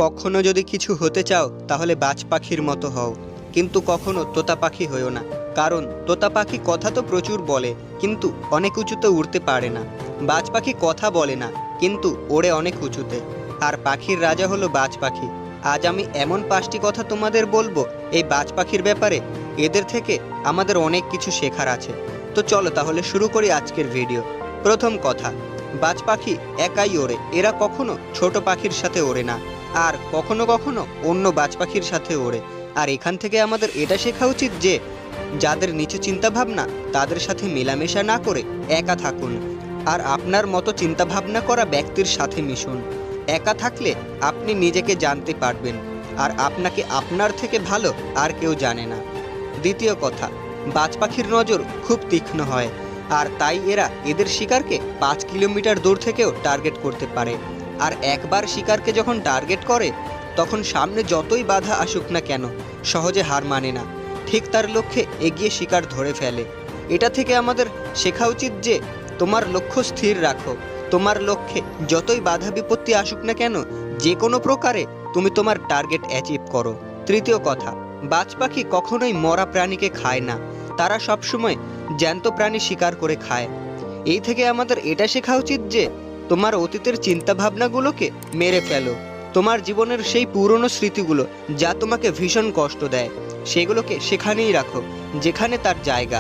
কখনো যদি কিছু হতে চাও তাহলে বাজ পাখির মতো হও, কিন্তু কখনো তোতা পাখি হইও না। কারণ তোতা পাখি কথা তো প্রচুর বলে, কিন্তু অনেক উঁচুতে উড়তে পারে না। বাজ পাখি কথা বলে না, কিন্তু ওড়ে অনেক উঁচুতে। আর পাখির রাজা হলো বাজ পাখি। আজ আমি এমন 5টি কথা তোমাদের বলবো এই বাজ পাখির ব্যাপারে। এদের থেকে আমাদের অনেক কিছু শেখার আছে। তো চলো তাহলে শুরু করি আজকের ভিডিও। প্রথম কথা, বাজ পাখি একাই ওড়ে। এরা কখনো ছোট পাখির সাথে ওড়ে না, আর কখনো কখনো অন্য বাজ পাখির সাথে ওড়ে। আর এখান থেকে আমাদের এটা শেখা উচিত যে যাদের নিচু চিন্তাভাবনা তাদের সাথে মেলামেশা না করে একা থাকুন, আর আপনার মতো চিন্তাভাবনা করা ব্যক্তির সাথে মিশুন। একা থাকলে আপনি নিজেকে জানতে পারবেন, আর আপনাকে আপনার থেকে ভালো আর কেউ জানে না। দ্বিতীয় কথা, বাজ পাখির নজর খুব তীক্ষ্ণ হয়, আর তাই এরা এদের শিকারকে 5 কিলোমিটার দূর থেকেও টার্গেট করতে পারে। আর একবার শিকারকে যখন টার্গেট করে তখন সামনে যতই বাধা আসুক না কেন সহজে হার মানে না, ঠিক তার লক্ষ্যে এগিয়ে শিকার ধরে ফেলে। এটা থেকে আমাদের শেখা উচিত যে তোমার লক্ষ্য স্থির রাখো। তোমার লক্ষ্যে যতই বাধা বিপত্তি আসুক না কেন যে কোনো প্রকারে তুমি তোমার টার্গেট অ্যাচিভ করো। তৃতীয় কথা, বাজ পাখি কখনোই মরা প্রাণীকে খায় না, তারা সবসময় জ্যান্ত প্রাণী শিকার করে খায়। এই থেকে আমাদের এটা শেখা উচিত যে তোমার অতীতের চিন্তাভাবনাগুলোকে মেরে ফেলো। তোমার জীবনের সেই পুরনো স্মৃতিগুলো যা তোমাকে ভীষণ কষ্ট দেয় সেগুলোকে সেখানেই রাখো যেখানে তার জায়গা।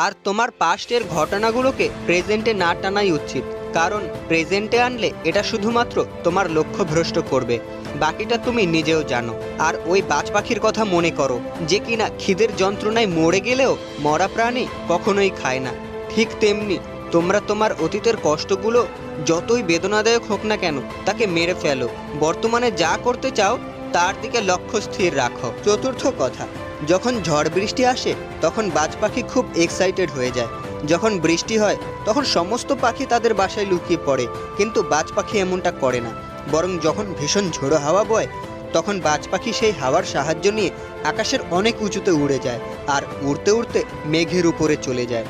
আর তোমার পাস্টের ঘটনাগুলোকে প্রেজেন্টে না টানাই উচিত, কারণ প্রেজেন্টে আনলে এটা শুধুমাত্র তোমার লক্ষ্য ভ্রষ্ট করবে। বাকিটা তুমি নিজেও জানো। আর ওই বাজ পাখির কথা মনে করো যে কিনা খিদের যন্ত্রণায় মরে গেলেও মরা প্রাণী কখনোই খায় না। ঠিক তেমনি তোমরা তোমার অতীতের কষ্টগুলো যতই বেদনাদায়ক হোক না কেন তাকে মেরে ফেলো। বর্তমানে যা করতে চাও তার দিকে লক্ষ্য স্থির রাখো। চতুর্থ কথা, যখন ঝড় বৃষ্টি আসে তখন বাজ পাখি খুব এক্সাইটেড হয়ে যায়। যখন বৃষ্টি হয় তখন সমস্ত পাখি তাদের বাসায় লুকিয়ে পড়ে, কিন্তু বাজ পাখি এমনটা করে না। বরং যখন ভীষণ ঝোড়ো হাওয়া বয় তখন বাজ পাখি সেই হাওয়ার সাহায্য নিয়ে আকাশের অনেক উঁচুতে উড়ে যায়, আর উড়তে উড়তে মেঘের উপরে চলে যায়।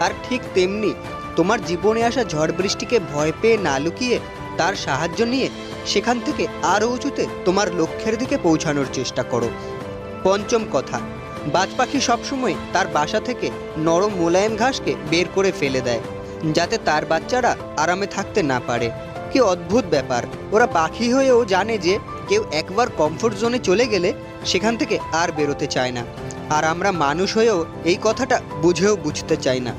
আর ঠিক তেমনি তোমার জীবনে আসা ঝড় বৃষ্টিকে ভয় পেয়ে না লুকিয়ে তার সাহায্য নিয়ে সেখান থেকে আরও উঁচুতে তোমার লক্ষ্যের দিকে পৌঁছানোর চেষ্টা করো। পঞ্চম কথা, বাজ পাখি সবসময় তার বাসা থেকে নরম মোলায়েম ঘাসকে বের করে ফেলে দেয় যাতে তার বাচ্চারা আরামে থাকতে না পারে। কি অদ্ভুত ব্যাপার, ওরা পাখি হয়েও জানে যে কেউ একবার কমফোর্ট জোনে চলে গেলে সেখান থেকে আর বেরোতে চায় না। আর আমরা মানুষ হয়েও এই কথাটা বুঝেও বুঝতে চাই না।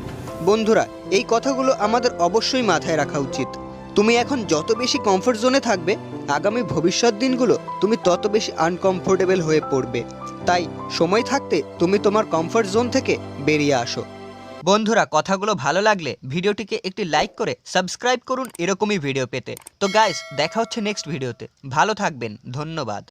বন্ধুরা, এই কথাগুলো আমাদের অবশ্যই মাথায় রাখা উচিত। তুমি এখন যত বেশি কমফোর্ট জোনে থাকবে আগামী ভবিষ্যৎ দিনগুলো তুমি তত বেশি আনকমফোর্টেবল হয়ে পড়বে। তাই সময় থাকতে তুমি তোমার কমফোর্ট জোন থেকে বেরিয়ে আসো। বন্ধুরা, কথাগুলো ভালো লাগলে ভিডিওটিকে একটি লাইক করে সাবস্ক্রাইব করুন এরকমই ভিডিও পেতে। তো গাইস, দেখা হচ্ছে নেক্সট ভিডিওতে। ভালো থাকবেন, ধন্যবাদ।